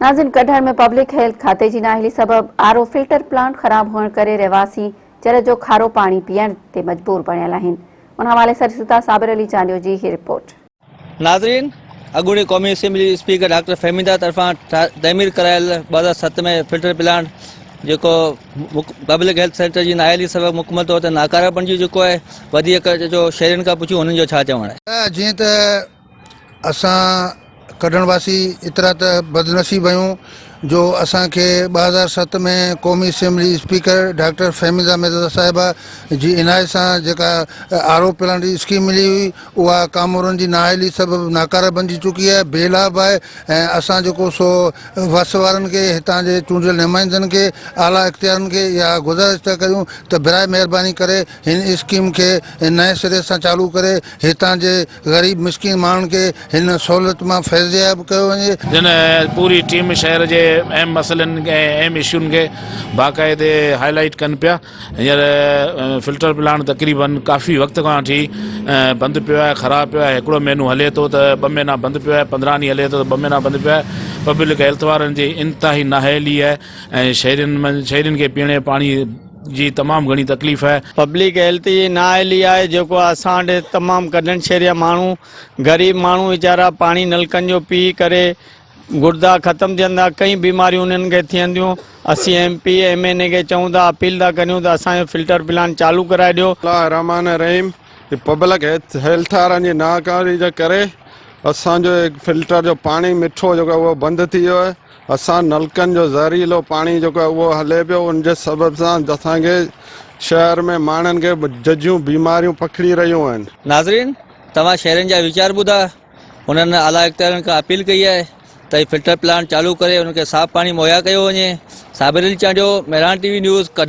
नाज़रीन, कटहर में पब्लिक हेल्थ खाते जी नाअहली सबब आरओ फिल्टर प्लांट खराब होने करे रहवासी जल जो खारो पानी पीअण ते मजबूर बणियल आहिनि। उन हवाले सां साबिर अली चांडियो जी ही रिपोर्ट। नाज़रीन, अॻूणी क़ौमी असेंबली स्पीकर डॉक्टर फहमीदा तरफ़ां तमीर करायल 2007 में फिल्टर प्लांट जेको पब्लिक हेल्थ सेंटर जी नाअहली सबब मुकमल तौर ते नाकारा बणिजी चुको आहे। वधीक जो शहरियुनि खां पुछियो हुननि जो छा चवणु आहे। जीअं त असां कढणवासी एतिरा त बदनसीब आहियूं जो असांखे 2007 में क़ौमी assembly speaker doctor Fahmida Mirza साहिबा जी इनायत सां जेका आरओ प्लांट जी स्कीम मिली हुई उहा कामोरनि जी नाअहली सबब नाकारा बणिजी चुकी आहे, बेलाभ आहे। ऐं असां जेको सो वस वारनि खे, हितां जे चूंडियल नुमाइंदनि खे, आला इख्तियारनि खे इहा गुज़ारिश था करियूं त बराए महिरबानी करे हिन स्कीम खे नए सिरे सां चालू करे हितां जे ग़रीब मिसकिन माण्हुनि खे हिन सहूलियत मां फैज़याब कयो वञे। जिन पूरी टीम शहर जे अहम मसइलनि खे अहम इशूनि खे बाक़ाइदे हाईलाइट कनि पिया। हींअर फिल्टर प्लांट तक़रीबन काफ़ी वक़्त खां वठी बंदि पियो आहे, ख़राबु पियो आहे। हिकिड़ो महीनो हले थो त 2 महीना बंदि पियो आहे, 15 ॾींहं हले थो त 2 महीना बंदि पियो आहे। पब्लिक हेल्थ वारनि जी इंतिहाई नाअहली आहे ऐं शहरियुनि खे पीअण पाणी जी तमामु घणी तकलीफ़ है। पब्लिक हेल्थ जी नाअहली है जो असां वटि तमामु कढण शहरिया माण्हू, गरीब माण्हू वीचारा पानी नलकनि जो पी करे गुर्दा ख़त्म थियंदा, कई बीमारियूं उन्हनि खे थियंदियूं। असीं MP MNA के चऊं था, अपील था करियूं त असांजो फिल्टर प्लांट चालू कराए ॾियो। रहमान रहीम, पब्लिक हेल्थ वारनि जी नाकारी जे करे असांजो फिल्टर जो पानी मिठो जेको उहो बंदि थी वियो आहे। असां नलकनि जो ज़हरीलो पानी जेको आहे उहो हले पियो, उनजे सबब सां असांखे शहर में माण्हुनि खे जजियूं बीमारियूं पकड़ी रहियूं आहिनि। नाज़रीन, तव्हां शहरनि जा वीचार ॿुधा, उन्हनि आला इख्तियारनि खां अपील कई आहे त फिल्टर प्लांट चालू करे उनखे साफ़ पानी मुहैया कयो वञे। साबिर अली चांडियो, मेहरान TV न्यूज़, कटहर।